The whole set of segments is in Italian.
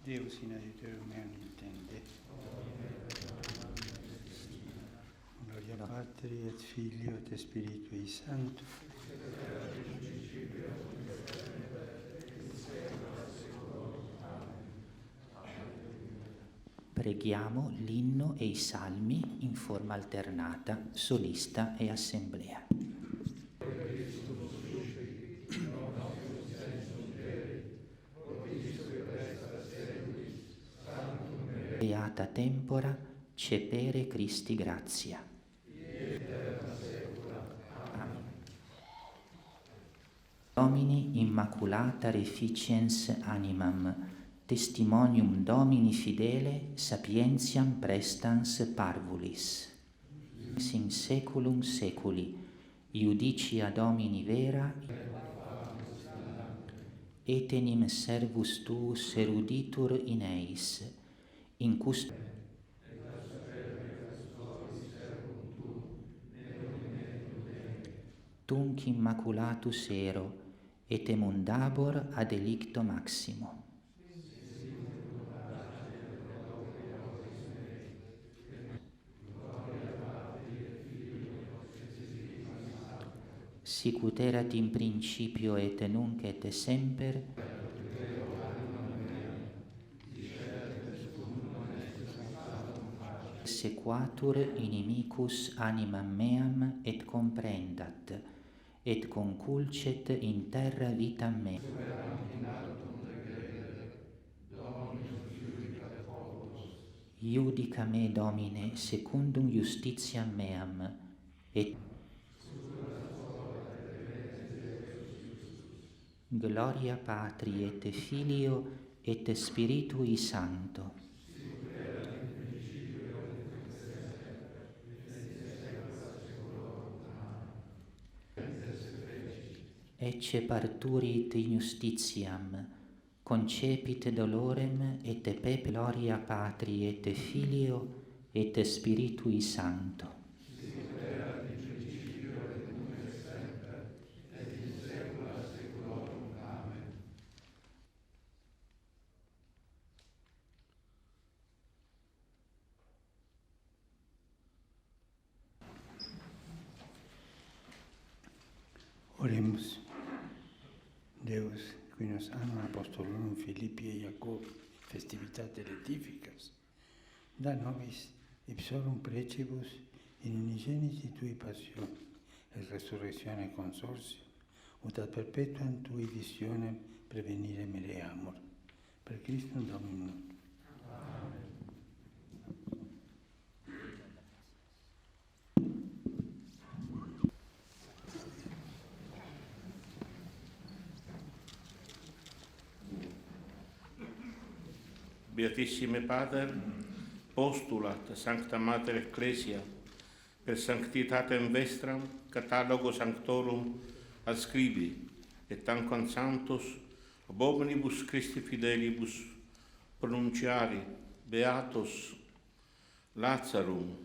Deus in adiutorium meam intende. Gloria Patri et Filio et Spiritui Sancto. Preghiamo l'inno e i salmi in forma alternata, solista e assemblea. Beata tempora, cepere Christi gratia. Amen. Domini immaculata reficiens animam, testimonium Domini fidele, sapientiam prestans parvulis. In saeculum saeculi, iudicia Domini vera, etenim servus tuus eruditur in eis, in tunc immaculatus ero, et emundabor ad elicto maximo. Sicut erat in principio et nunc et semper, sequatur inimicus animam meam et comprendat, et conculcet in terra vitam mea. Iudica me, Domine, secundum justitiam meam, et gloria Patri et Filio et Spiritui Sancto. Ecce parturit justitiam, concepit dolorem, et pep gloria Patri et Filio et Spiritui Sancto. Oremus. Deus, qui nos anno apostolorum Philippi et Jacob festivitate laetificas, da nobis ipsorum precibus in unigeniti tui passio et resurrectione consortio, ut ad perpetuam tui visionem prevenire mereamur. Per Christum Dominum. Beatissime Pater, postulat Sancta Mater Ecclesia, per sanctitatem vestram, catalogo sanctorum adscribi, et tanquam sanctos, ob omnibus Christi fidelibus pronunciari, beatos Lazarum,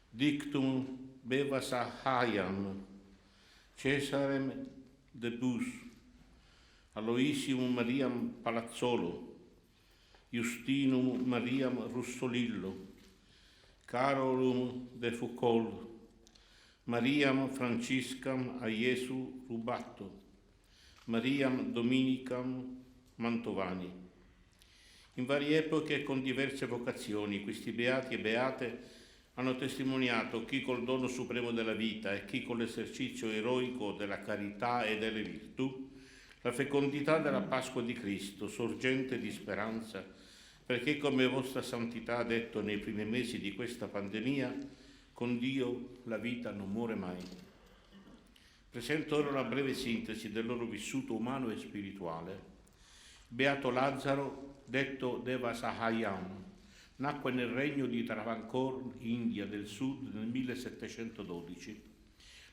dictum bevas Ahaiam, Cesarem de Bus, Aloisium Mariam Palazzolo, Justinum Mariam Russolillo, Carolum de Foucault, Mariam Franciscam a Iesu Rubatto, Mariam Dominicam Mantovani. In varie epoche e con diverse vocazioni, questi beati e beate hanno testimoniato chi col dono supremo della vita e chi con l'esercizio eroico della carità e delle virtù, la fecondità della Pasqua di Cristo, sorgente di speranza, perché come vostra santità ha detto nei primi mesi di questa pandemia, con Dio la vita non muore mai. Presento ora una breve sintesi del loro vissuto umano e spirituale. Beato Lazzaro, detto Devas Ahaiam, nacque nel regno di Travancore, India del Sud, nel 1712.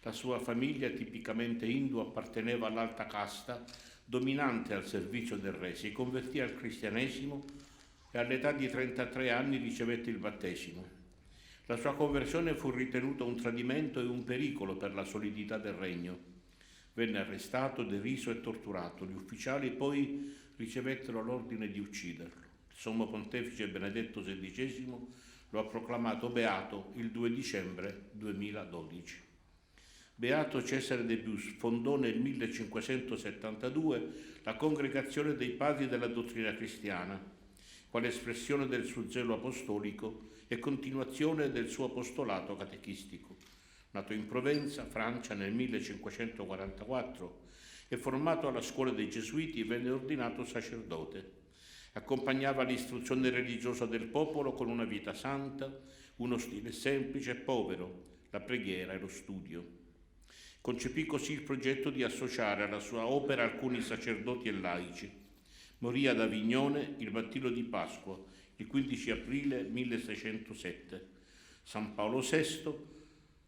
La sua famiglia, tipicamente indù, apparteneva all'alta casta, dominante al servizio del re. Si convertì al cristianesimo e all'età di 33 anni ricevette il battesimo. La sua conversione fu ritenuta un tradimento e un pericolo per la solidità del regno. Venne arrestato, deriso e torturato. Gli ufficiali poi ricevettero l'ordine di ucciderlo. Il Sommo Pontefice Benedetto XVI lo ha proclamato beato il 2 dicembre 2012. Beato Cesare De Bus fondò nel 1572 la Congregazione dei Padri della Dottrina Cristiana, quale espressione del suo zelo apostolico e continuazione del suo apostolato catechistico. Nato in Provenza, Francia, nel 1544 e formato alla scuola dei Gesuiti, venne ordinato sacerdote. Accompagnava l'istruzione religiosa del popolo con una vita santa, uno stile semplice e povero, la preghiera e lo studio. Concepì così il progetto di associare alla sua opera alcuni sacerdoti e laici. Morì ad Avignone il mattino di Pasqua, il 15 aprile 1607. San Paolo VI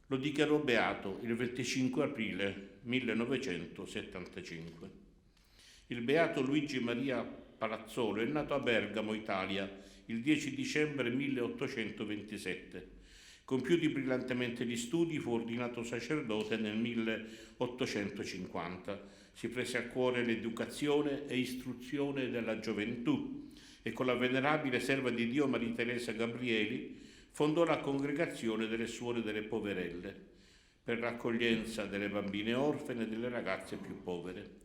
lo dichiarò beato il 25 aprile 1975. Il beato Luigi Maria Palazzolo è nato a Bergamo, Italia, il 10 dicembre 1827. Compiuti brillantemente gli studi, fu ordinato sacerdote nel 1850. Si prese a cuore l'educazione e istruzione della gioventù e con la venerabile serva di Dio Maria Teresa Gabrieli fondò la Congregazione delle Suore delle Poverelle per l'accoglienza delle bambine orfane e delle ragazze più povere.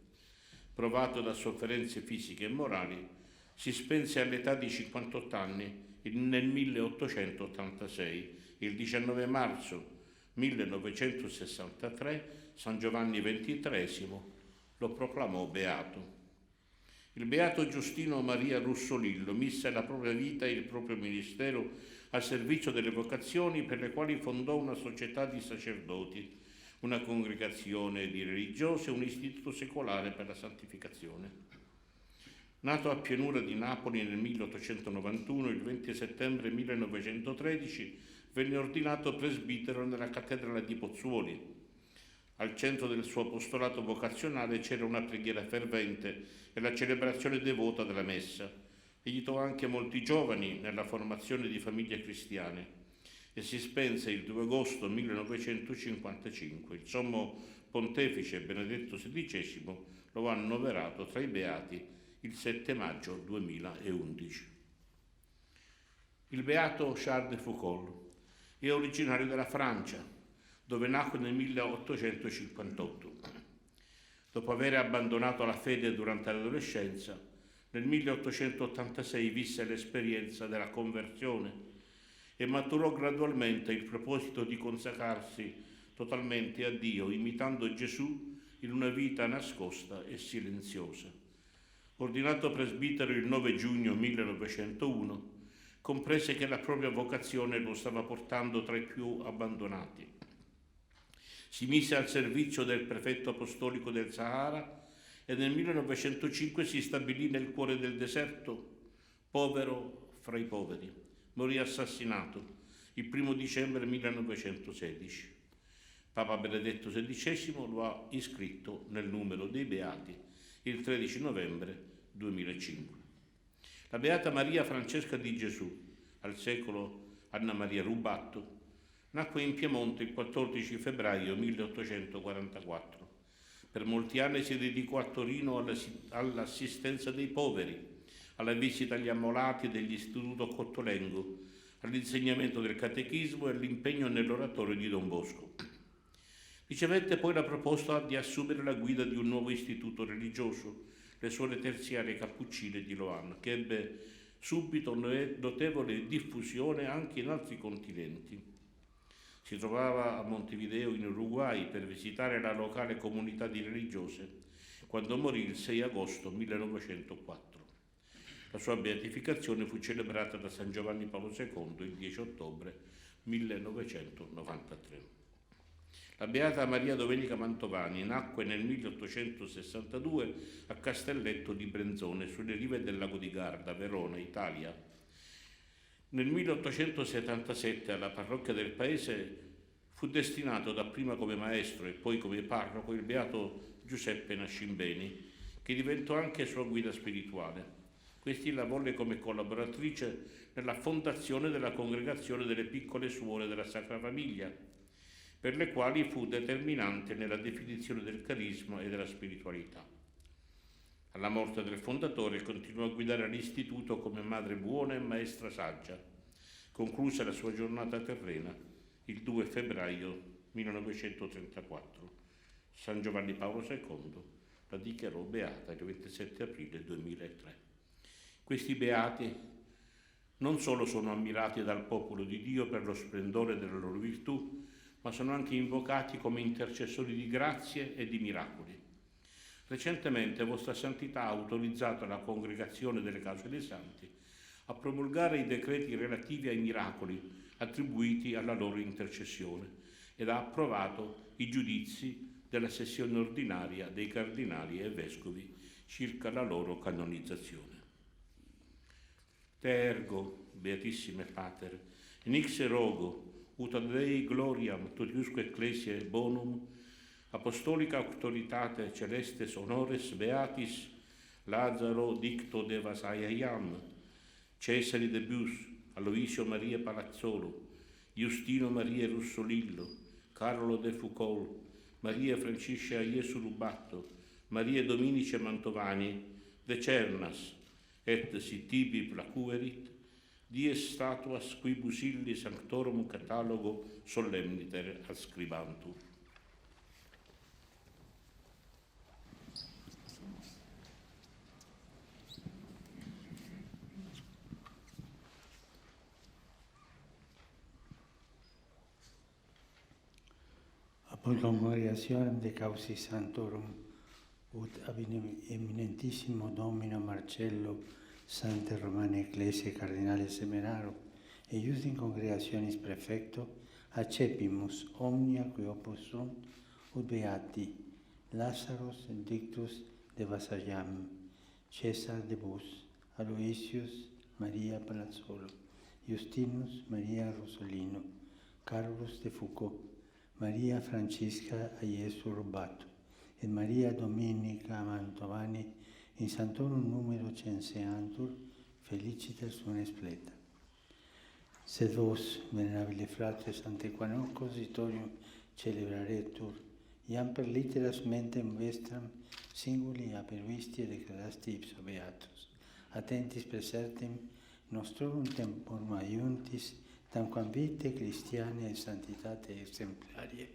Provato da sofferenze fisiche e morali, si spense all'età di 58 anni nel 1886. Il 19 marzo 1963 San Giovanni XXIII lo proclamò beato. Il beato Giustino Maria Russolillo mise la propria vita e il proprio ministero al servizio delle vocazioni, per le quali fondò una società di sacerdoti, una congregazione di religiosi e un istituto secolare per la santificazione. Nato a Pianura di Napoli nel 1891, il 20 settembre 1913 venne ordinato presbitero nella cattedrale di Pozzuoli. Al centro del suo apostolato vocazionale c'era una preghiera fervente e la celebrazione devota della messa. Aiutò anche molti giovani nella formazione di famiglie cristiane e si spense il 2 agosto 1955. Il sommo pontefice Benedetto XVI lo ha annoverato tra i beati il 7 maggio 2011. Il beato Charles de Foucauld è originario della Francia, dove nacque nel 1858. Dopo aver abbandonato la fede durante l'adolescenza, nel 1886 visse l'esperienza della conversione e maturò gradualmente il proposito di consacrarsi totalmente a Dio, imitando Gesù in una vita nascosta e silenziosa. Ordinato presbitero il 9 giugno 1901, comprese che la propria vocazione lo stava portando tra i più abbandonati. Si mise al servizio del prefetto apostolico del Sahara e nel 1905 si stabilì nel cuore del deserto, povero fra i poveri. Morì assassinato il 1 dicembre 1916. Papa Benedetto XVI lo ha iscritto nel numero dei beati il 13 novembre 2005. La Beata Maria Francesca di Gesù, al secolo Anna Maria Rubatto, nacque in Piemonte il 14 febbraio 1844. Per molti anni si dedicò a Torino all'assistenza dei poveri, alla visita agli ammalati dell'Istituto Cottolengo, all'insegnamento del catechismo e all'impegno nell'oratorio di Don Bosco. Ricevette poi la proposta di assumere la guida di un nuovo istituto religioso, le Suore Terziarie Cappuccine di Loanna, che ebbe subito notevole diffusione anche in altri continenti. Si trovava a Montevideo in Uruguay per visitare la locale comunità di religiose quando morì il 6 agosto 1904. La sua beatificazione fu celebrata da San Giovanni Paolo II il 10 ottobre 1993. La Beata Maria Domenica Mantovani nacque nel 1862 a Castelletto di Brenzone, sulle rive del lago di Garda, Verona, Italia. Nel 1877 alla parrocchia del paese fu destinato dapprima come maestro e poi come parroco il beato Giuseppe Nascimbeni, che diventò anche sua guida spirituale. Questi la volle come collaboratrice nella fondazione della Congregazione delle Piccole Suore della Sacra Famiglia, per le quali fu determinante nella definizione del carisma e della spiritualità. Alla morte del fondatore continuò a guidare l'istituto come madre buona e maestra saggia. Concluse la sua giornata terrena il 2 febbraio 1934. San Giovanni Paolo II la dichiarò beata il 27 aprile 2003. Questi beati non solo sono ammirati dal popolo di Dio per lo splendore della loro virtù, ma sono anche invocati come intercessori di grazie e di miracoli. Recentemente Vostra Santità ha autorizzato la Congregazione delle Cause dei Santi a promulgare i decreti relativi ai miracoli attribuiti alla loro intercessione ed ha approvato i giudizi della sessione ordinaria dei cardinali e vescovi circa la loro canonizzazione. Te ergo, Beatissime Pater, in ixi rogo, ut ad Dei gloriam totiusque ecclesiae bonum, apostolica auctoritate celestes honores beatis, Lazaro dicto de Vasaiam, Cesari de Bus, Aloisio Maria Palazzolo, Giustino Maria Russolillo, Carlo de Foucault, Maria Francisca Iesu Rubatto, Maria Dominice Mantovani, de Cernas, et si tibi placuerit, dies statuas quibus illi sanctorum catalogo solemniter adscribantur. Apud congregationem de causis sanctorum, ut ab eminentissimo Domino Marcello, Sante Romane Ecclesiae Cardinale Seminarum, e ius in congregationis prefecto, accepimus omnia qui opus sunt, ut beati Lazarus Dictus de Vasaiam, Cesar de Bus, Aloysius Maria Palazzolo, Justinus Maria Rosolino, Carolus de Foucault, Maria Francisca Iesu Rubato, et Maria Dominica Mantovani, in sanctorum numero censeantur, felicitas unes pleta. Sed vos, venerabile fratres, ante quam cositorium celebraretur, iam per litteras mentem vestram singuli aperuisti et declarasti ipso beatus, attentis presertim nostrorum temporum aiuntis, tamquam vitae Christianae et sanctitate exemplarie,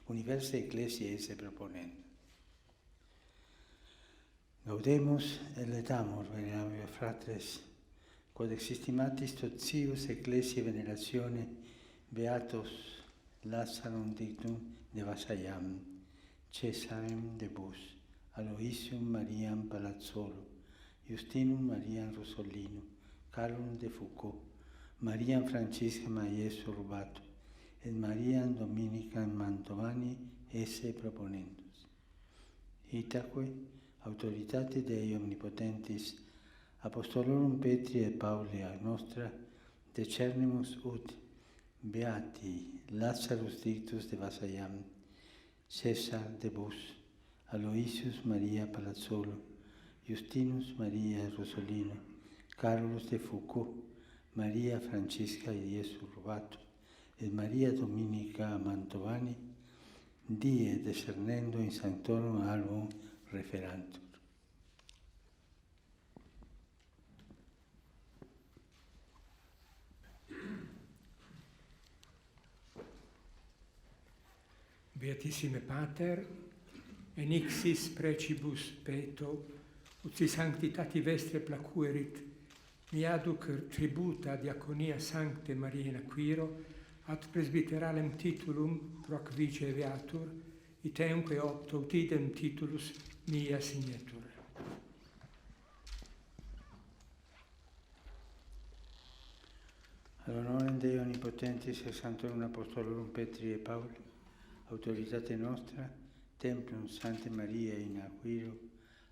universae ecclesiae esse proponent. Gaudemus et letamur, venerabile fratres, quod existimatis totius ecclesiae veneratione beatos Lazarum dictum de Vasaiam, Cesarem de Bus, Aloysium Mariam Palazzolo, Justinum Mariam Rosolino, Carlum de Foucault, Mariam Francisca Iesu Rubato, et Mariam Dominica Mantovani esse proponentus. Itaque, autoritate Dei omnipotentis, apostolorum Petri et Pauli a nostra, decernimus ut beati Lazarus Dictus de Vasaiam, Cesar de Bus, Aloysius Maria Palazzolo, Justinus Maria Rosolino, Carolus de Foucault, Maria Francisca Iesu Rubato, et Maria Dominica Mantovani, die discernendo in sanctorum album referantur. Beatissime Pater, en ixis precibus peto, ut si sanctitati vestre placuerit, miaduc tributa diaconia Sancte Maria in Aquiro, ad presbyteralem titulum proc vice beatur, itemque opto ut idem titulus mia signetur. Ad honorem Dei Omnipotentis et Sanctorum Apostolorum Petri et Pauli, autoritate nostra, Templum Sancte Mariae in Aquiro,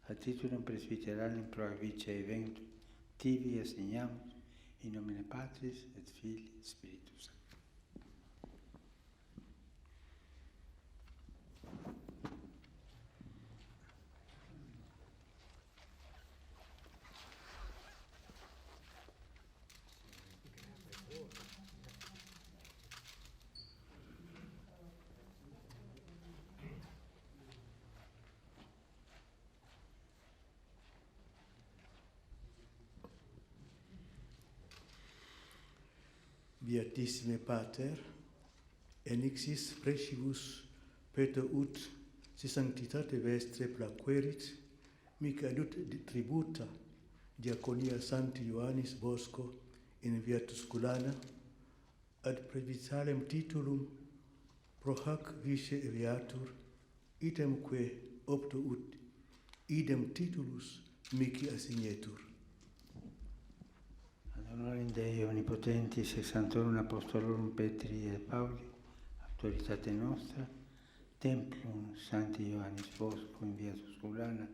a titulum presbyteralem pro vice eventum, tibi assegnamus, in nomine Patris et Filii et Spiritus Sancti. Beatissime Pater, enixis precibus Peter ut si sanctitate vestre plaquerit, mihi adut tributa diaconia Sancti Ioannis Bosco in via Tusculana, ad presbyteralem titulum pro hac vice eviatur, itemque opto ut idem titulus mihi assignetur. Ad honorem Dei Omnipotentis ex Sanctorum Apostolorum Petri et Pauli, autoritate nostra, Templum Sancti Ioannis Bosco in via Tusculana,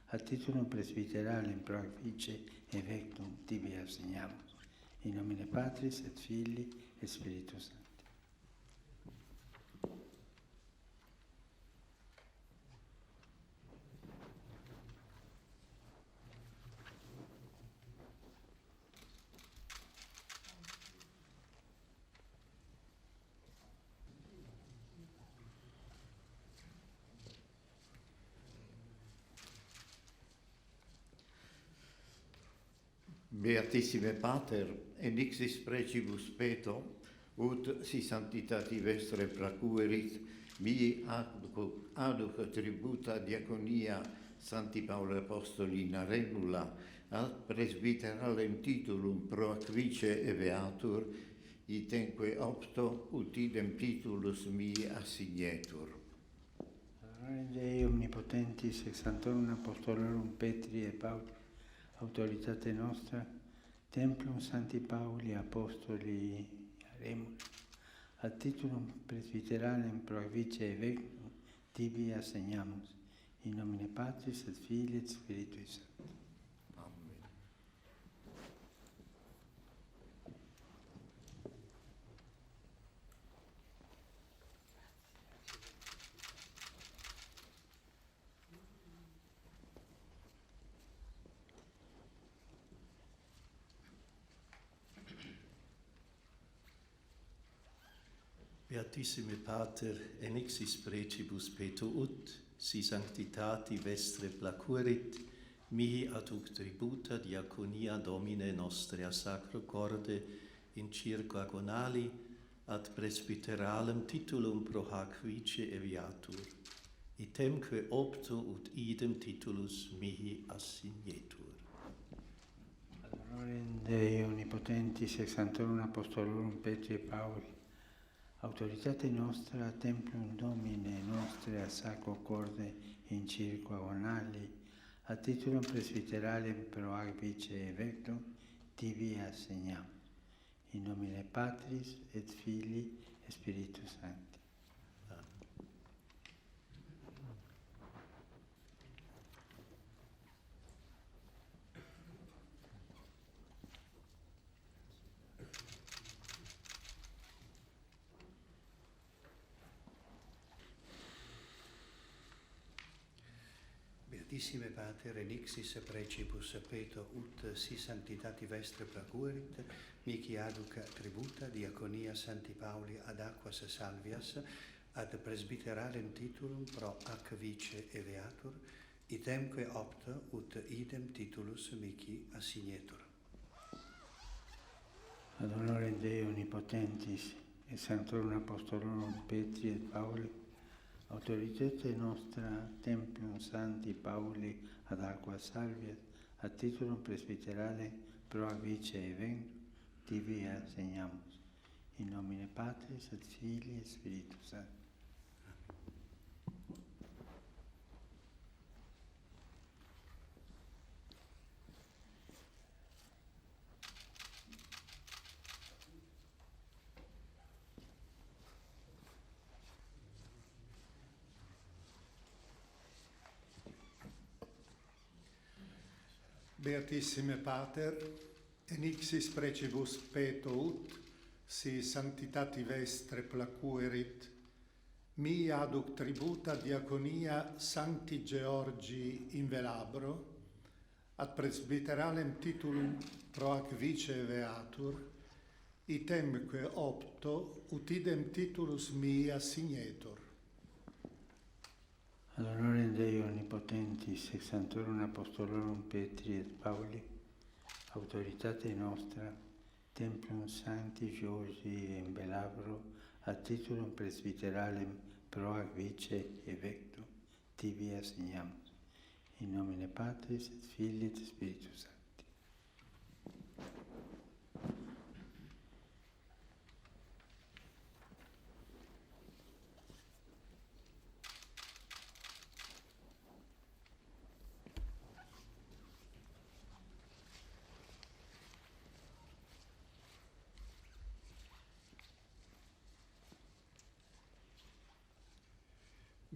a titulum presbyteralem pro ac vice evectum tibi assignamus. In nomine Patris et Filii et Spiritus Sancti. Beatissime Pater, enixis precibus peto, ut si sanctitati vestre placuerit, mihi aduc tributa diaconia Sancti Pauli Apostoli in Aremula, ad presbyteralem titulum pro ac vice eveatur, itemque opto ut idem titulus mihi assignetur. Ad Dei Omnipotentis ex Sanctorum Apostolorum Petri et Pauli, autoritate nostra, Templum Sancti Pauli Apostoli Aremula, ad titulum presbyteralem pro ac vice evectum tibi assignamus. In nomine Patris et Filii et Spiritus Sancti. Amen. Beatissime Pater, enixis precibus peto ut, si sanctitati vestre placuerit, mihi aduc tributa diaconia Domine nostre a sacro corde in circo agonali, ad presbyteralem titulum pro hac vice eviatur, itemque opto ut idem titulus mihi assignetur. Ad honorem Dei Omnipotentis ex Sanctorum Apostolorum Petri et Pauli, autoritate nostra, Templum Domine nostre a sacro corde in circo agonali, a titulum presbyteralem pro ac vice evectum tibi assignamus. In nomine Patris et Filii et Spiritus Sancti. Beatissime Pater, enixis precibus peto ut si sanctitati vestre placuerit, mihi aduc tributa diaconia Sancti Pauli ad aquas salvias, ad presbyteralem titulum pro ac vice eveatur, itemque opta ut idem titulus mihi assignetur. Ad honorem Dei Omnipotentis et Sanctorum Apostolorum Petri et Pauli, autoritate nostra, Templum Sancti Pauli ad aqua salvias, a titulum presbyterale pro ac vice evectum tibi assignamus. In nomine Patris et Filii et Spiritus Sancti. Beatissime Pater, enixis precibus peto ut, si sanctitati vestre placuerit, mihi aduc tributa diaconia Sancti Georgi in Velabro, ad presbyteralem titulum pro ac vice eveatur, itemque opto ut idem titulus mihi assignetur. Ad honorem Dei Omnipotentis ex Sanctorum Apostolorum Petri et Pauli, autoritate nostra, Templum Sancti Giorgi in Belabro, a titulum presbyteralem pro ac vice evectum, tibi assignamus. In nomine Patris et Filii et Spiritus Sancti.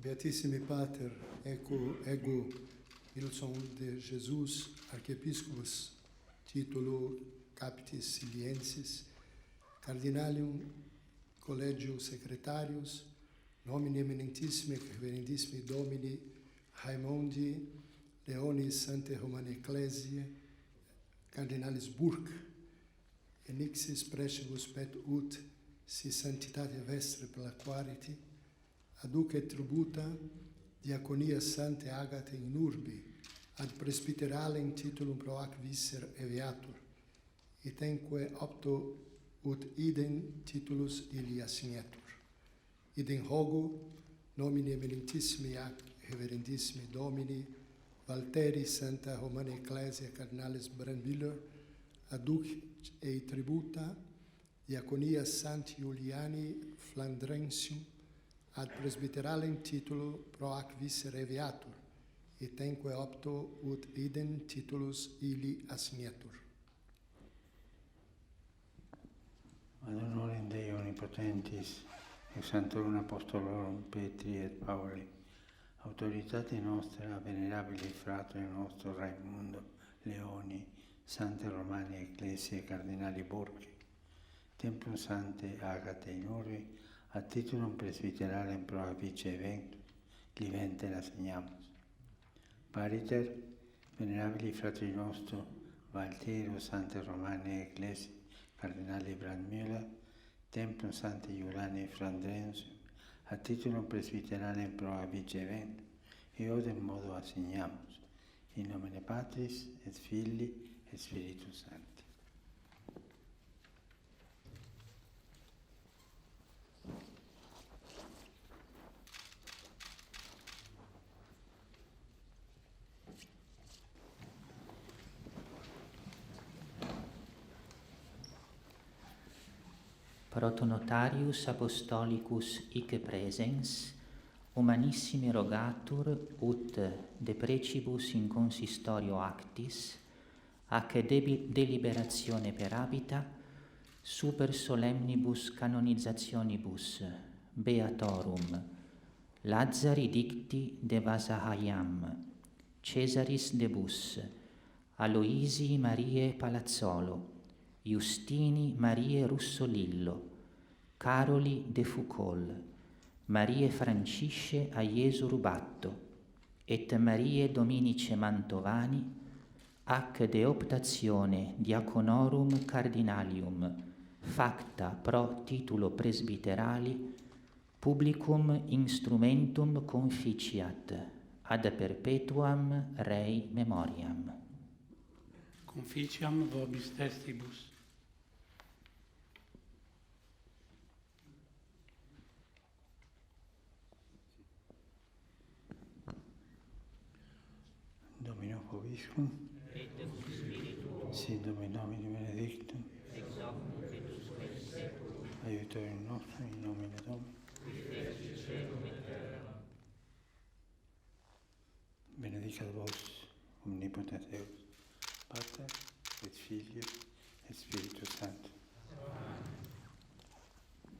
Beatissimi Pater, ego ilson de Jesus, archiepiscopus, titulo capitis siliensis, cardinalium collegium secretarius, nomine eminentissimi et reverendissimi Domini Raimondi, Leonis Sanctae Romanae Ecclesiae, Cardinalis Burke, enixis precibus pet ut si sanctitate vestre plaquariti, aducet tributa diaconia Sanctae Agatae in urbi, ad presbyteralem titulum pro ac viscer eviatur, etenque opto ut idem titulus illi assignetur. Idem hogo nomine eminentissimi ac reverendissimi Domini Valteri Sancta Romanae Ecclesia Cardinalis Brandmüller, aduc ei tributa diaconia Sancti Iuliani Flandrensium ad presbyteralem titulo pro ac viscer eviatur, etenque opto ut idem titulus illi assignetur. Ad honorem Dei Omnipotentis, ex Sanctorum Apostolorum Petri et Pauli, autoritate nostra, venerabili fratre nostro Raimundo Leoni, Sante Romane Ecclesiae Cardinali Borchi, Templum Sanctae Agatae in urbi, a titulum presbyteralem pro ac vice evectum, livente assignamus. Pariter, venerabili fratri nostro, Valtero Sante Romane Ecclesiae Cardinali Brandmüller, Templum Sancti Iuliani Flandrensium, a titulum presbyteralem pro ac vice evectum, eodem modo assignamus. In nomine Patris et Filii et Spiritus Sancti. Protonotarius Apostolicus hic presens, humanissime rogatur ut de precibus in consistorio actis, ac deliberazione per habita, super solemnibus canonizationibus beatorum, Lazari dicti de Vasahaiam, Cesaris de Bus, Aloisii Mariae Palazzolo, Justini Mariae Russolillo, Caroli de Foucault, Mariae Francisce a Iesu Rubatto, et Mariae Dominice Mantovani, ac de optatione diaconorum cardinalium, facta pro titulo presbyterali, publicum instrumentum conficiat, ad perpetuam Rei memoriam. Conficiam vobis testibus. Domino Vobiscum, sit Domini benedictum, aiutorium nostrum in nomine Domini. Benedicat vos, omnipotens Deus, Pater et Filius et Spiritus Sanctus.